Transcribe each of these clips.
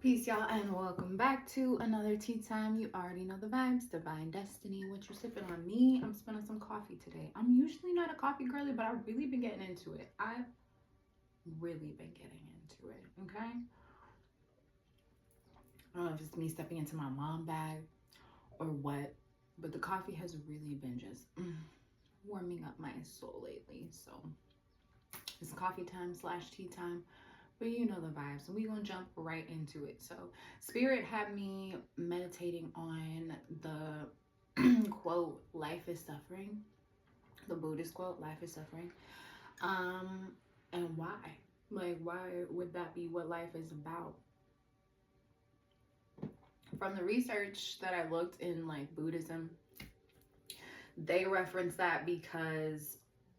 Peace, y'all, and welcome back to another tea time. You already know the vibes, divine destiny. What you sipping on? Me, I'm sipping on some coffee today. I'm usually not a coffee girly, but I've really been getting into it. I've really been getting into it. Okay. I don't know if it's me stepping into my mom bag or what, but the coffee has really been just warming up my soul lately. So it's coffee time slash tea time. But you know the vibes, and we gonna jump right into it. So Spirit had me meditating on the quote, life is suffering, the Buddhist quote, life is suffering. um and why, like, why would that be what life is about? From the research that I looked in, like, Buddhism, they reference that because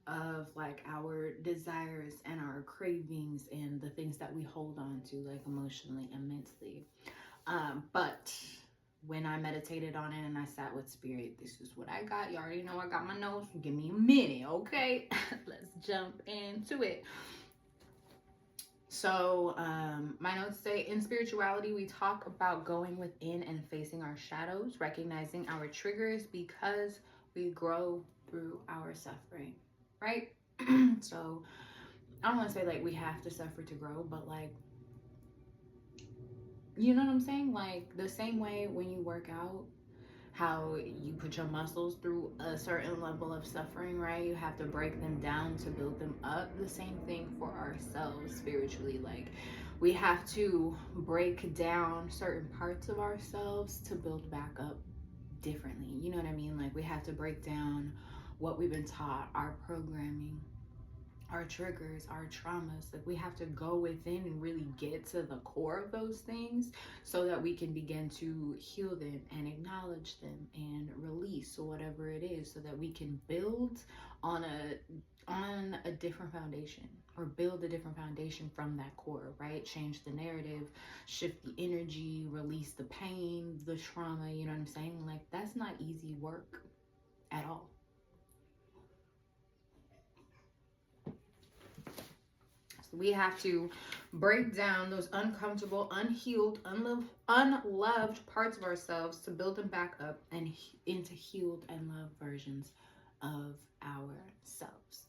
of, like, our desires and our cravings and the things that we hold on to, like, emotionally and mentally. But when I meditated on it and I sat with Spirit, this is what I got. You already know I got my notes. Give me a minute, okay? Let's jump into it. So, my notes say, in spirituality, we talk about going within and facing our shadows, recognizing our triggers because we grow through our suffering, right? So, I don't want to say like we have to suffer to grow, but like, you know what I'm saying? Like, the same way when you work out, how you put your muscles through a certain level of suffering, right? You have to break them down to build them up. The same thing for ourselves spiritually. Like, we have to break down certain parts of ourselves to build back up differently. You know what I mean? Like, we have to break down what we've been taught, our programming, our triggers, our traumas. Like, we have to go within and really get to the core of those things so that we can begin to heal them and acknowledge them and release whatever it is, so that we can build on a different foundation, or build a different foundation from that core, right? Change the narrative, shift the energy, release the pain, the trauma. You know what I'm saying? Like, that's not easy work at all. We have to break down those uncomfortable, unhealed, unloved parts of ourselves to build them back up and into healed and loved versions of ourselves.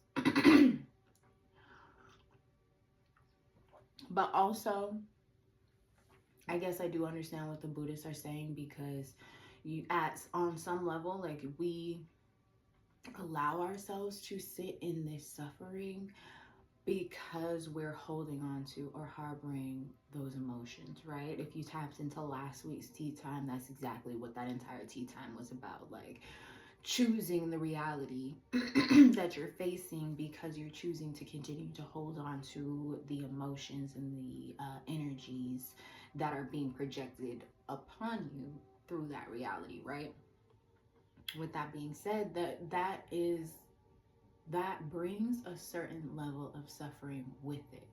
But also, I guess I do understand what the Buddhists are saying, because on some level, like, we allow ourselves to sit in this suffering because we're holding on to or harboring those emotions, right? If you tapped into last week's tea time, that's exactly what that entire tea time was about. Like, choosing the reality that you're facing because you're choosing to continue to hold on to the emotions and the energies that are being projected upon you through that reality, right? With that being said, that brings a certain level of suffering with it,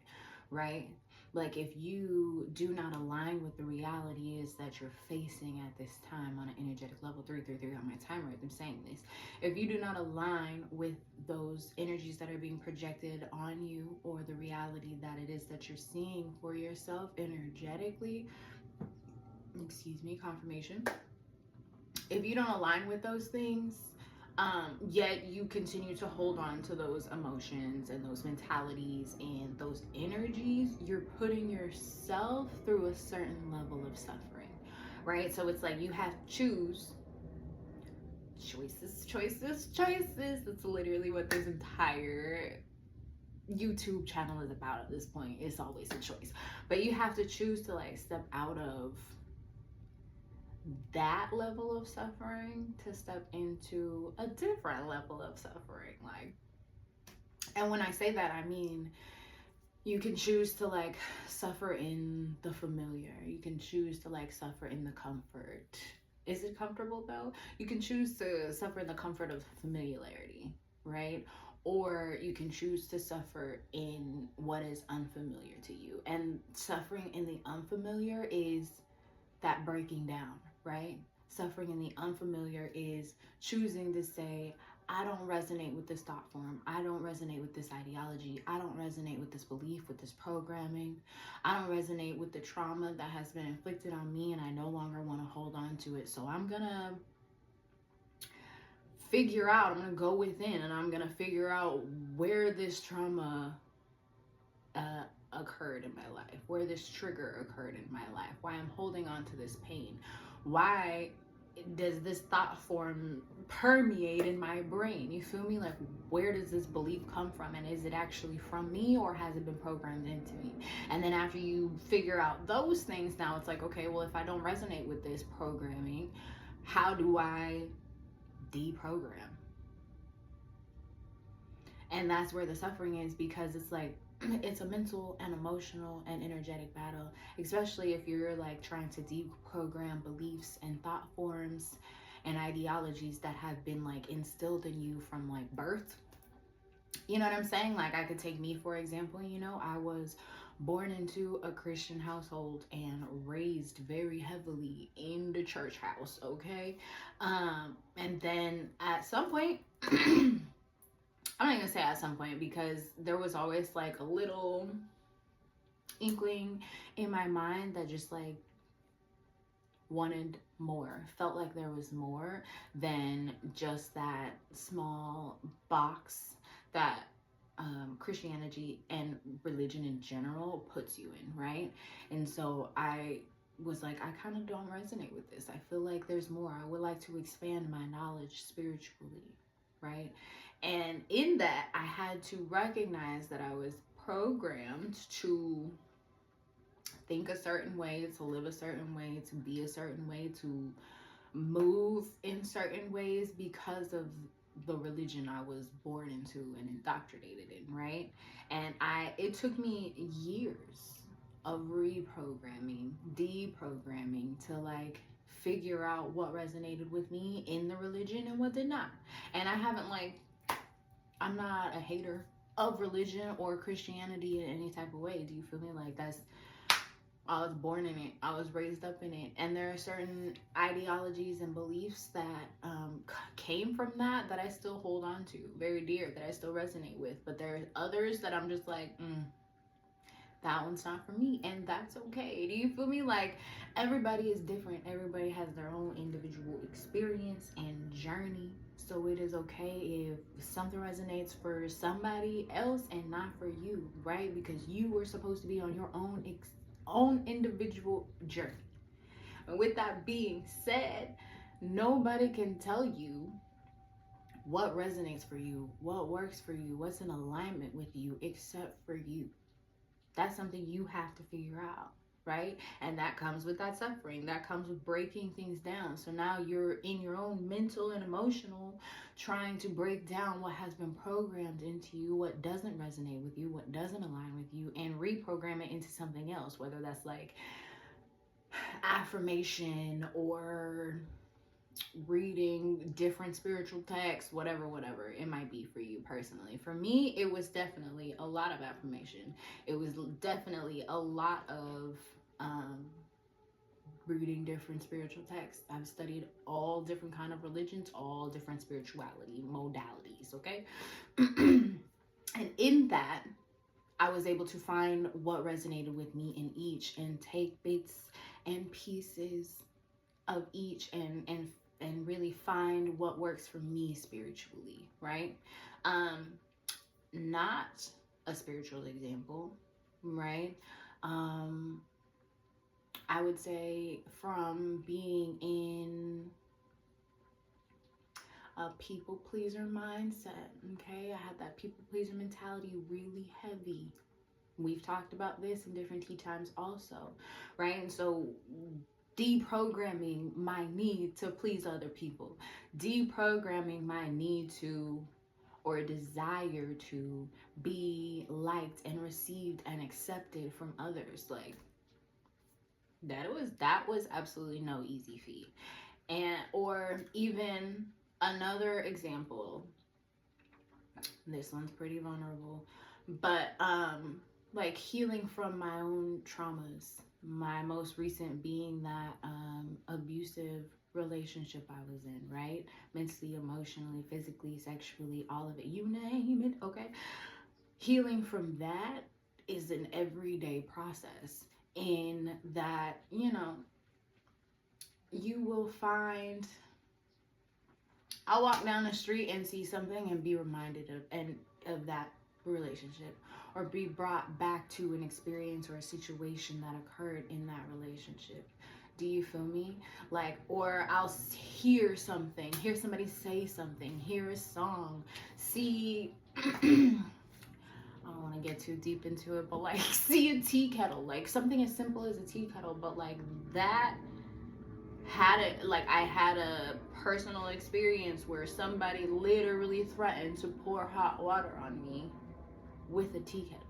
right? Like, if you do not align with the reality is that you're facing at this time on an energetic level, 333 on my timer, I'm saying this. If you do not align with those energies that are being projected on you, or the reality that it is that you're seeing for yourself energetically, excuse me, confirmation. If you don't align with those things, yet you continue to hold on to those emotions and those mentalities and those energies, you're putting yourself through a certain level of suffering, right? So it's like you have to choose choices, choices, choices. That's literally what this entire YouTube channel is about at this point. It's always a choice. But you have to choose to, like, step out of that level of suffering to step into a different level of suffering. Like, and when I say that, I mean, you can choose to, like, suffer in the familiar. You can choose to, like, suffer in the comfort. Is it comfortable though? You can choose to suffer in the comfort of familiarity, right? Or you can choose to suffer in what is unfamiliar to you. And suffering in the unfamiliar is that breaking down, right? Suffering in the unfamiliar is choosing to say, I don't resonate with this thought form. I don't resonate with this ideology. I don't resonate with this belief, with this programming. I don't resonate with the trauma that has been inflicted on me, and I no longer want to hold on to it. So I'm going to figure out, I'm going to go within, and I'm going to figure out where this trauma occurred in my life, where this trigger occurred in my life, why I'm holding on to this pain, why does this thought form permeate in my brain? You feel me? Like, where does this belief come from, and is it actually from me, or has it been programmed into me? And then after you figure out those things, now it's like, okay, well, if I don't resonate with this programming, how do I deprogram? And that's where the suffering is, because it's like, it's a mental and emotional and energetic battle, especially if you're like trying to deprogram beliefs and thought forms and ideologies that have been like instilled in you from like birth. You know what I'm saying? Like, I could take me for example. You know, I was born into a Christian household and raised very heavily in the church house, okay? And then at some point I'm not gonna say at some point, because there was always like a little inkling in my mind that just like wanted more, felt like there was more than just that small box that Christianity and religion in general puts you in, right? And so I was like, I kind of don't resonate with this. I feel like there's more. I would like to expand my knowledge spiritually, right? And in that, I had to recognize that I was programmed to think a certain way, to live a certain way, to be a certain way, to move in certain ways because of the religion I was born into and indoctrinated in, right? And it took me years of reprogramming, deprogramming, to like figure out what resonated with me in the religion and what did not. And I'm not a hater of religion or Christianity in any type of way. Do you feel me? Like, I was born in it. I was raised up in it. And there are certain ideologies and beliefs that came from that I still hold on to very dear, that I still resonate with. But there are others that I'm just like, that one's not for me, and that's okay. Do you feel me? Like, everybody is different. Everybody has their own individual experience and journey. So it is okay if something resonates for somebody else and not for you, right? Because you were supposed to be on your own individual journey. And with that being said, nobody can tell you what resonates for you, what works for you, what's in alignment with you, except for you. That's something you have to figure out, right? And that comes with that suffering. That comes with breaking things down. So now you're in your own mental and emotional trying to break down what has been programmed into you, what doesn't resonate with you, what doesn't align with you, and reprogram it into something else, whether that's like affirmation or reading different spiritual texts, whatever it might be for you personally. For me, it was definitely a lot of affirmation. It was definitely a lot of reading different spiritual texts. I've studied all different kind of religions, all different spirituality modalities, okay? And in that, I was able to find what resonated with me in each, and take bits and pieces of each, and really find what works for me spiritually, right? Not a spiritual example, right? I would say from being in a people pleaser mindset, okay? I had that people pleaser mentality really heavy. We've talked about this in different tea times also, right? And so deprogramming my need to please other people, deprogramming my need to, or desire to, be liked and received and accepted from others. Like, that was absolutely no easy feat. And or even another example, this one's pretty vulnerable, but like healing from my own traumas. My most recent being that abusive relationship I was in, right? Mentally, emotionally, physically, sexually, all of it, you name it, okay? Healing from that is an everyday process, in that, you will find, I'll walk down the street and see something and be reminded of that relationship, or be brought back to an experience or a situation that occurred in that relationship. Do you feel me? Like, or I'll hear something, hear somebody say something, hear a song, see I don't want to get too deep into it, but like see a tea kettle, like something as simple as a tea kettle, but like that I had a personal experience where somebody literally threatened to pour hot water on me with a tea kettle.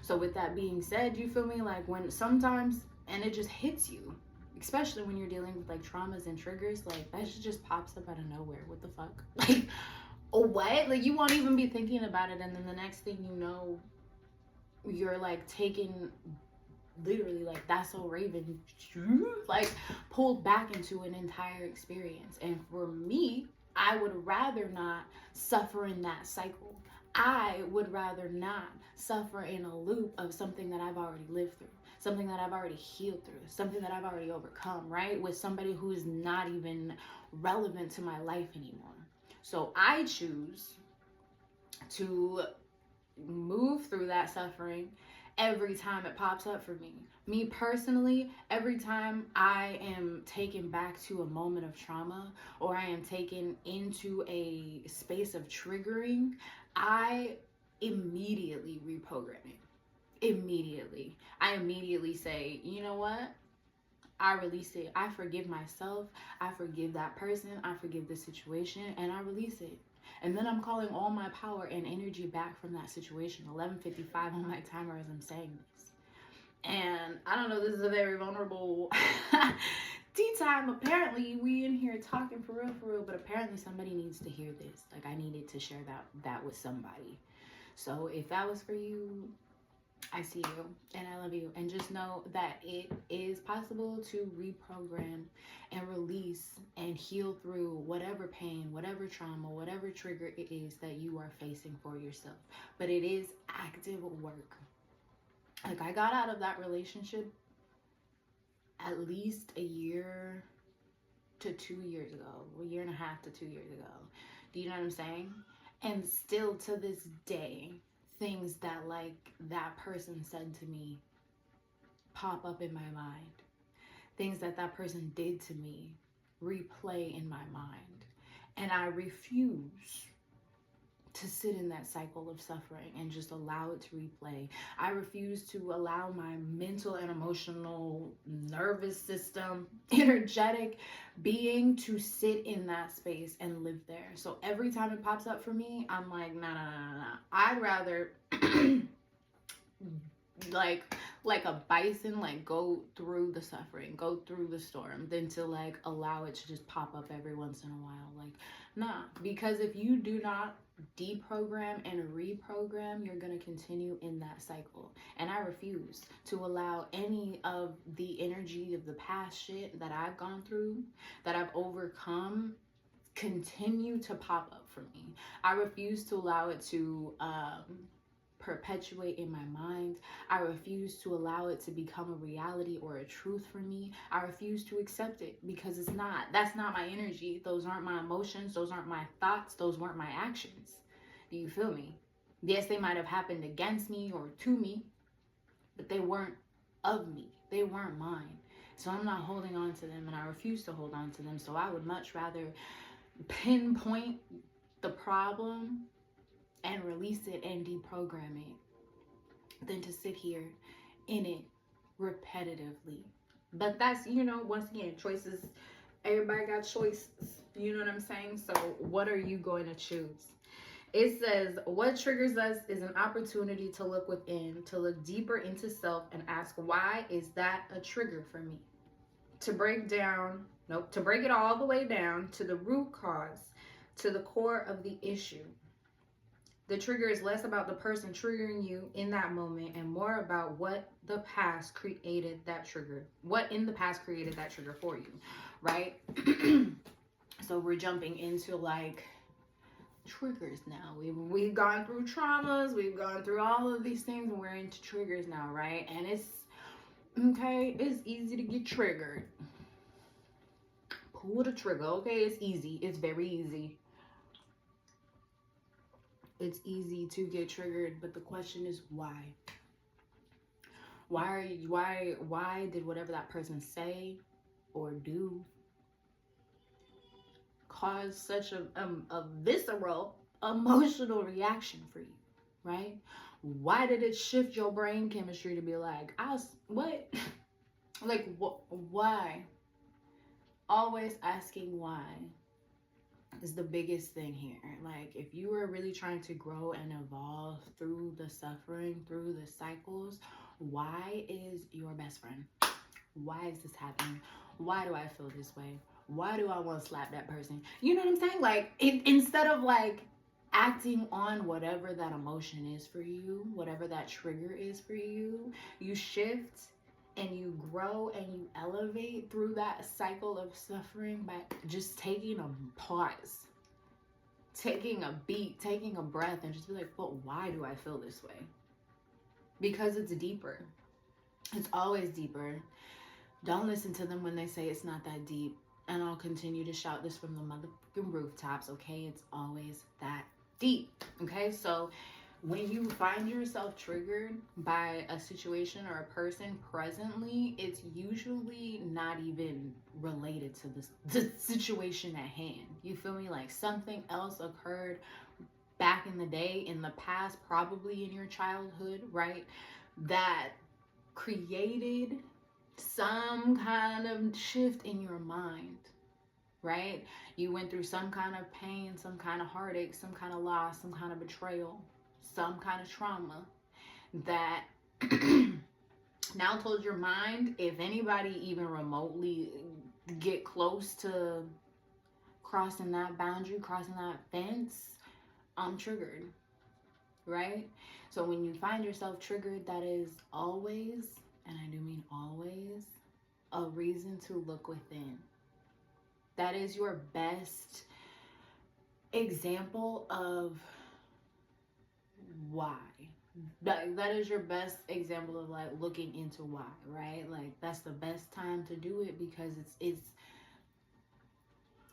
So with that being said, you feel me? Like, when sometimes, and it just hits you, especially when you're dealing with like traumas and triggers, like that shit just pops up out of nowhere. What the fuck? Like, oh, what? Like, you won't even be thinking about it, and then the next thing you know, you're like taking, literally, like, that's so Raven, like, pulled back into an entire experience. And for me, I would rather not suffer in that cycle. I would rather not suffer in a loop of something that I've already lived through, something that I've already healed through, something that I've already overcome, right? With somebody who is not even relevant to my life anymore. So I choose to move through that suffering every time it pops up for me. Me personally, every time I am taken back to a moment of trauma, or I am taken into a space of triggering, I immediately reprogram it. Immediately. I immediately say, you know what? I release it. I forgive myself. I forgive that person. I forgive the situation, and I release it. And then I'm calling all my power and energy back from that situation. 11:55 on my timer as I'm saying this. And I don't know, this is a very vulnerable tea time. Apparently, we in here talking for real, but apparently somebody needs to hear this. Like, I needed to share that with somebody. So if that was for you, I see you and I love you. And just know that it is possible to reprogram and release and heal through whatever pain, whatever trauma, whatever trigger it is that you are facing for yourself. But it is active work. Like, I got out of that relationship at least a year to 2 years ago, a year and a half to 2 years ago. Do you know what I'm saying? And still to this day, things that like that person said to me pop up in my mind. Things that that person did to me replay in my mind. And I refuse to sit in that cycle of suffering and just allow it to replay. I refuse to allow my mental and emotional, nervous system, energetic being to sit in that space and live there. So every time it pops up for me, I'm like, nah. I'd rather like a bison, like, go through the suffering, go through the storm, than to like allow it to just pop up every once in a while. Like, nah, because if you do not deprogram and reprogram, you're gonna continue in that cycle. And I refuse to allow any of the energy of the past shit that I've gone through, that I've overcome, continue to pop up for me. I refuse to allow it to perpetuate in my mind. I refuse to allow it to become a reality or a truth for me. I refuse to accept it, because it's not. That's not my energy. Those aren't my emotions. Those aren't my thoughts. Those weren't my actions. Do you feel me? Yes, they might have happened against me or to me, but they weren't of me. They weren't mine. So I'm not holding on to them, and I refuse to hold on to them. So I would much rather pinpoint the problem and release it and deprogram it than to sit here in it repetitively. But that's, once again, choices. Everybody got choices. You know what I'm saying? So what are you going to choose? It says, what triggers us is an opportunity to look within, to look deeper into self and ask, why is that a trigger for me? To break it all the way down to the root cause, to the core of the issue. The trigger is less about the person triggering you in that moment and more about what the past created that trigger. What in the past created that trigger for you, right? So we're jumping into like triggers now. We've gone through traumas, we've gone through all of these things, and we're into triggers now, right? And it's okay, it's easy to get triggered. Pull the trigger, okay? It's easy. It's very easy. It's easy to get triggered, but the question is why? Why did whatever that person say or do cause such a visceral emotional reaction for you, right? Why did it shift your brain chemistry to be like, what? Like, why? Always asking why is the biggest thing here. Like, if you are really trying to grow and evolve through the suffering, through the cycles, why is your best friend? Why is this happening? Why do I feel this way? Why do I want to slap that person? You know what I'm saying? Like, instead of like acting on whatever that emotion is for you, whatever that trigger is for you, you shift and you grow and you elevate through that cycle of suffering by just taking a pause, taking a beat, taking a breath, and just be like, but why do I feel this way? Because it's deeper. It's always deeper. Don't listen to them when they say it's not that deep. And I'll continue to shout this from the motherfucking rooftops, okay? It's always that deep, okay? So when you find yourself triggered by a situation or a person presently, it's usually not even related to the situation at hand. You feel me? Like something else occurred back in the day, in the past, probably in your childhood, right? That created some kind of shift in your mind, right? You went through some kind of pain, some kind of heartache, some kind of loss, some kind of betrayal, some kind of trauma that now told your mind, if anybody even remotely get close to crossing that boundary, crossing that fence, I'm triggered, right? So when you find yourself triggered, that is always, and I do mean always, a reason to look within. That is your best example of why. That is your best example of like looking into why, right? Like that's the best time to do it because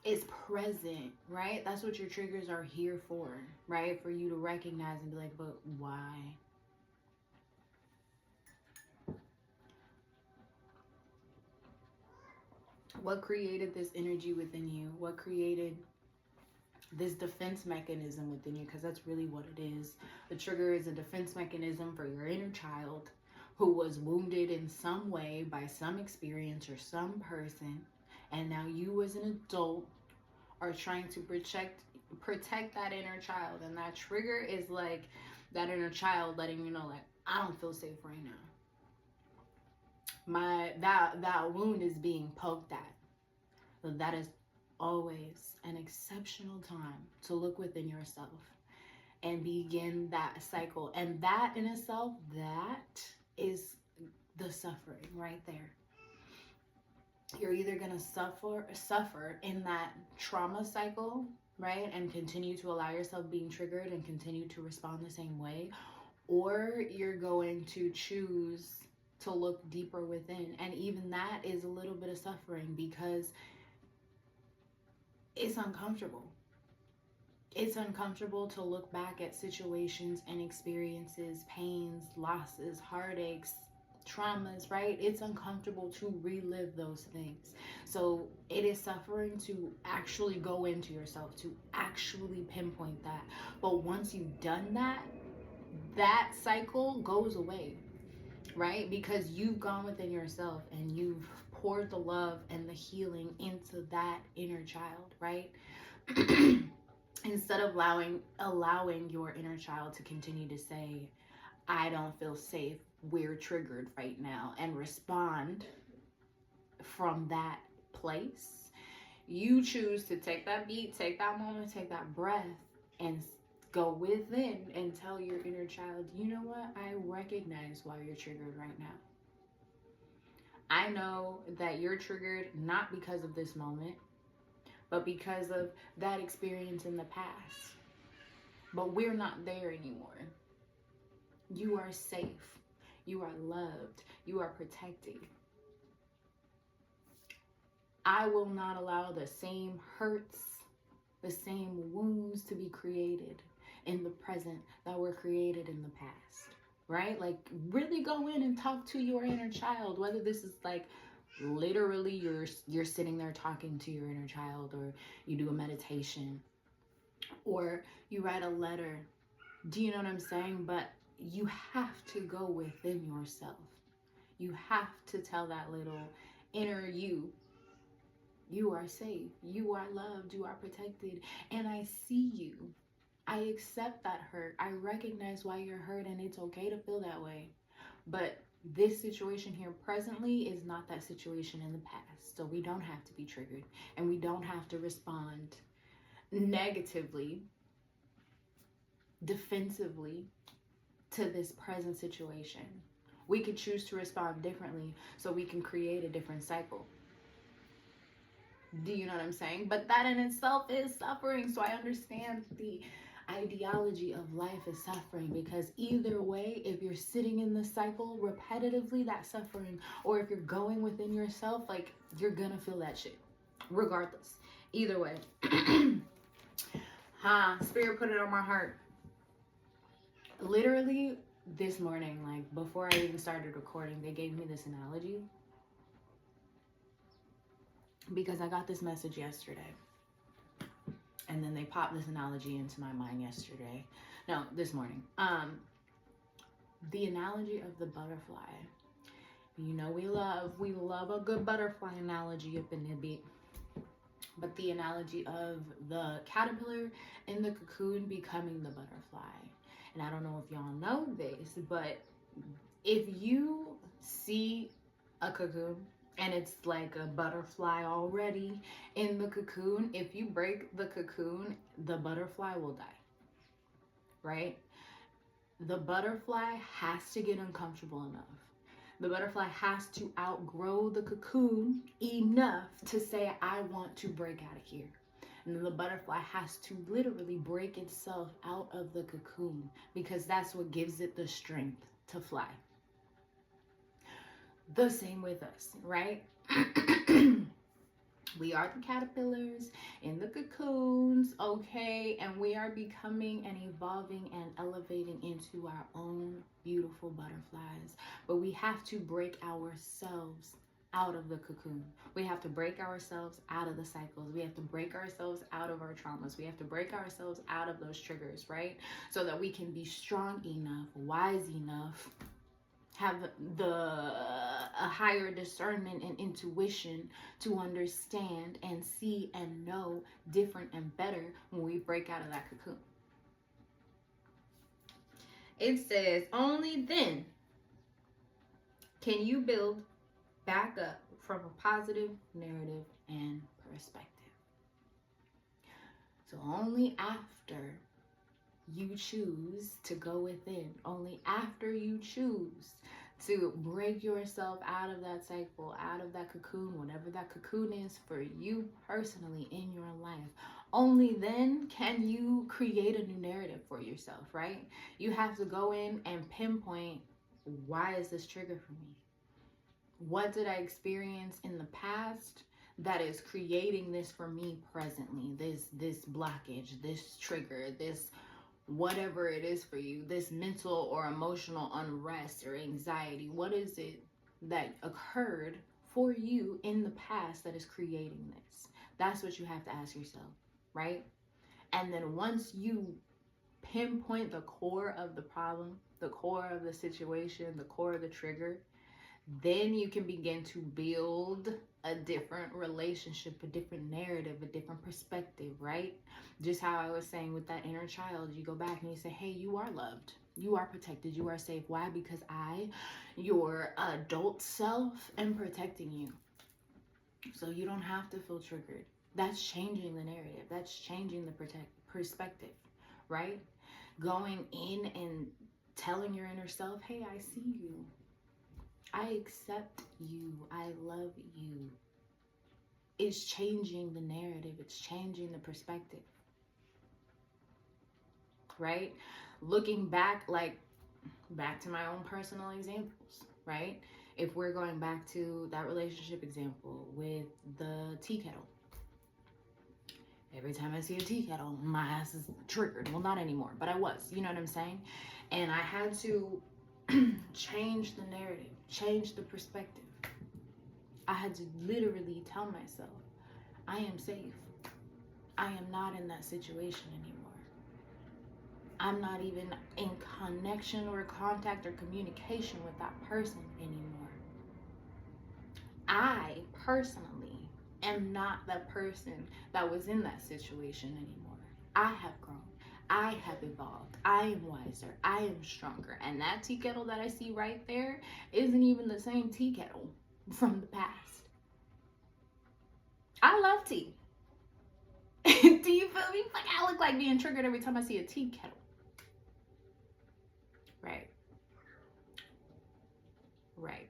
it's present, right? That's what your triggers are here for, right? For you to recognize and be like, but why? What created this energy within you? What created this defense mechanism within you? Because that's really what it is. The trigger is a defense mechanism for your inner child who was wounded in some way by some experience or some person, and now you as an adult are trying to protect that inner child, and that trigger is like that inner child letting you know, like, I don't feel safe right now. That wound is being poked at. So that is always an exceptional time to look within yourself and begin that cycle. And that in itself, that is the suffering right there. You're either going to suffer in that trauma cycle, right? And continue to allow yourself being triggered and continue to respond the same way, or you're going to choose to look deeper within. And even that is a little bit of suffering because it's uncomfortable. It's uncomfortable to look back at situations and experiences, pains, losses, heartaches, traumas, right? It's uncomfortable to relive those things. So it is suffering to actually go into yourself, to actually pinpoint that. But once you've done that, that cycle goes away, right? Because you've gone within yourself and you've poured the love and the healing into that inner child, right? Instead of allowing your inner child to continue to say, I don't feel safe, we're triggered right now, and respond from that place, you choose to take that beat, take that moment, take that breath, and go within and tell your inner child, you know what? I recognize why you're triggered right now. I know that you're triggered not because of this moment, but because of that experience in the past. But we're not there anymore. You are safe. You are loved. You are protected. I will not allow the same hurts, the same wounds to be created in the present that were created in the past, right? Like, really go in and talk to your inner child, whether this is like literally you're sitting there talking to your inner child, or you do a meditation, or you write a letter. Do you know what I'm saying? But you have to go within yourself. You have to tell that little inner you are safe, you are loved, you are protected, and I see you. I accept that hurt. I recognize why you're hurt, and it's okay to feel that way. But this situation here presently is not that situation in the past. So we don't have to be triggered, and we don't have to respond negatively, defensively to this present situation. We could choose to respond differently so we can create a different cycle. Do you know what I'm saying? But that in itself is suffering. So I understand the ideology of life is suffering, because either way, if you're sitting in the cycle repetitively, that's suffering, or if you're going within yourself, like, you're gonna feel that shit regardless. Either way. Spirit put it on my heart. Literally this morning, like before I even started recording, they gave me this analogy, because I got this message yesterday, and then they popped this analogy into my mind yesterday. No, this morning. The analogy of the butterfly. You know, we love a good butterfly analogy up in the beat. But the analogy of the caterpillar in the cocoon becoming the butterfly. And I don't know if y'all know this, but if you see a cocoon and it's like a butterfly already in the cocoon, if you break the cocoon, the butterfly will die, right? The butterfly has to get uncomfortable enough. The butterfly has to outgrow the cocoon enough to say, I want to break out of here. And the butterfly has to literally break itself out of the cocoon, because that's what gives it the strength to fly. The same with us, right? We are the caterpillars in the cocoons, okay? And we are becoming and evolving and elevating into our own beautiful butterflies. But we have to break ourselves out of the cocoon. We have to break ourselves out of the cycles. We have to break ourselves out of our traumas. We have to break ourselves out of those triggers, right? So that we can be strong enough, wise enough, have a higher discernment and intuition to understand and see and know different and better when we break out of that cocoon. It says, only then can you build back up from a positive narrative and perspective. So only after you choose to go within, only after you choose to break yourself out of that cycle, out of that cocoon, whatever that cocoon is for you personally in your life, only then can you create a new narrative for yourself, right? You have to go in and pinpoint, why is this trigger for me? What did I experience in the past that is creating this for me presently? This blockage, this trigger, this whatever it is for you, this mental or emotional unrest or anxiety. What is it that occurred for you in the past that is creating this? That's what you have to ask yourself, right? And then once you pinpoint the core of the problem, the core of the situation, the core of the trigger, then you can begin to build a different relationship, a different narrative, a different perspective, right? Just how I was saying with that inner child, you go back and you say, hey, you are loved, you are protected, you are safe. Why? Because I, your adult self, am protecting you. So you don't have to feel triggered. That's changing the narrative. That's changing the perspective, right? going in and telling your inner self, hey, I see you. I accept you. I love you. It's changing the narrative. It's changing the perspective. Right? Looking back, like back to my own personal examples, right? If we're going back to that relationship example with the tea kettle. Every time I see a tea kettle, my ass is triggered. Well, not anymore, but I was. You know what I'm saying? And I had to change the narrative, change the perspective. I had to literally tell myself, I am safe. I am not in that situation anymore. I'm not even in connection or contact or communication with that person anymore. I personally am not that person that was in that situation anymore. I have grown. I have evolved. I am wiser. I am stronger. And that tea kettle that I see right there isn't even the same tea kettle from the past. I love tea. Do you feel me? Like, I look like being triggered every time I see a tea kettle. Right. Right.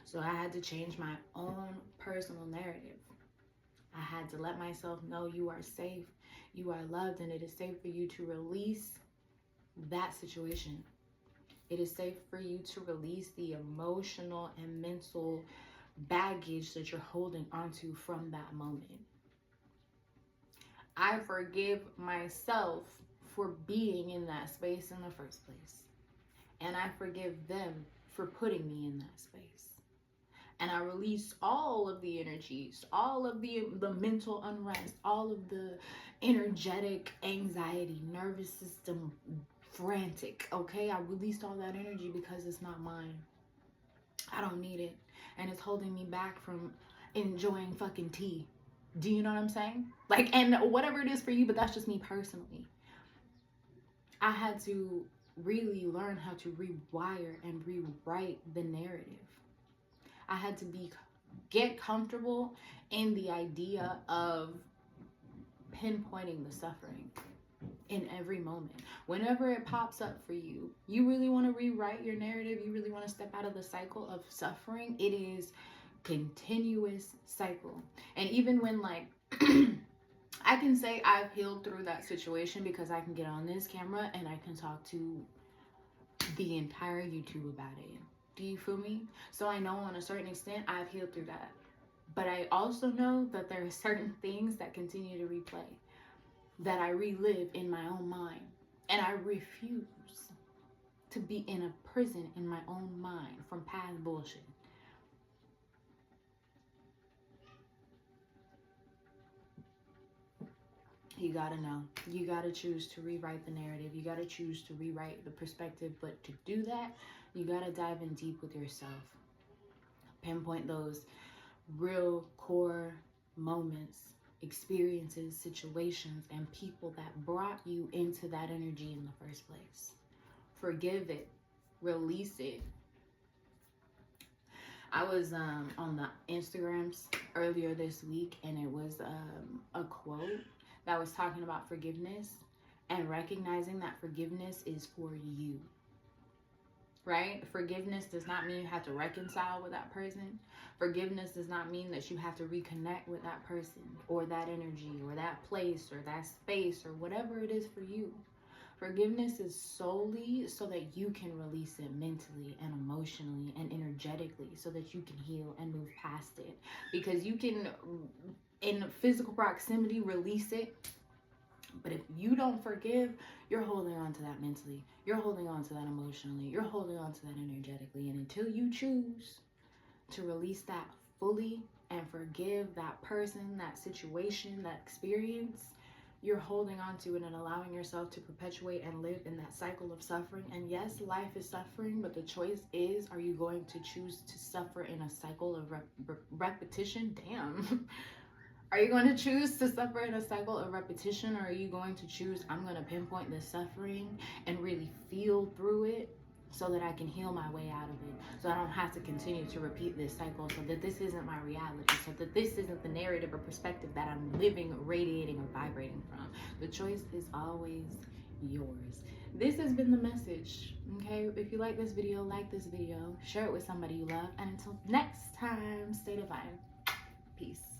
So I had to change my own personal narrative. I had to let myself know you are safe, you are loved, and it is safe for you to release that situation. It is safe for you to release the emotional and mental baggage that you're holding onto from that moment. I forgive myself for being in that space in the first place. And I forgive them for putting me in that space. And I release all of the energies, all of the mental unrest, all of the energetic anxiety, nervous system frantic, okay? I released all that energy because it's not mine. I don't need it. And it's holding me back from enjoying fucking tea. Do you know what I'm saying? Like, and whatever it is for you, but that's just me personally. I had to really learn how to rewire and rewrite the narrative. I had to get comfortable in the idea of pinpointing the suffering in every moment. Whenever it pops up for you, you really want to rewrite your narrative, you really want to step out of the cycle of suffering, it is continuous cycle. And even when, like, I can say I've healed through that situation because I can get on this camera and I can talk to the entire YouTube about it. Do you feel me? So I know on a certain extent I've healed through that. But I also know that there are certain things that continue to replay, that I relive in my own mind. And I refuse to be in a prison in my own mind from past bullshit. You gotta know. You gotta choose to rewrite the narrative. You gotta choose to rewrite the perspective. But to do that, you gotta dive in deep with yourself. Pinpoint those real core moments, experiences, situations, and people that brought you into that energy in the first place. Forgive it. Release it. I was on the Instagrams earlier this week, and it was a quote that was talking about forgiveness and recognizing that forgiveness is for you. Right? Forgiveness does not mean you have to reconcile with that person. Forgiveness does not mean that you have to reconnect with that person or that energy or that place or that space or whatever it is for you. Forgiveness is solely so that you can release it mentally and emotionally and energetically so that you can heal and move past it. Because you can, in physical proximity, release it. But if you don't forgive, you're holding on to that mentally. You're holding on to that emotionally. You're holding on to that energetically. And until you choose to release that fully and forgive that person, that situation, that experience, you're holding on to it and allowing yourself to perpetuate and live in that cycle of suffering. And yes, life is suffering, but the choice is, are you going to choose to suffer in a cycle of repetition? Damn. Are you going to choose to suffer in a cycle of repetition, or are you going to choose, I'm going to pinpoint this suffering and really feel through it so that I can heal my way out of it, so I don't have to continue to repeat this cycle, so that this isn't my reality, so that this isn't the narrative or perspective that I'm living, radiating, or vibrating from. The choice is always yours. This has been the message, okay? If you like this video, share it with somebody you love, and until next time, stay divine. Peace.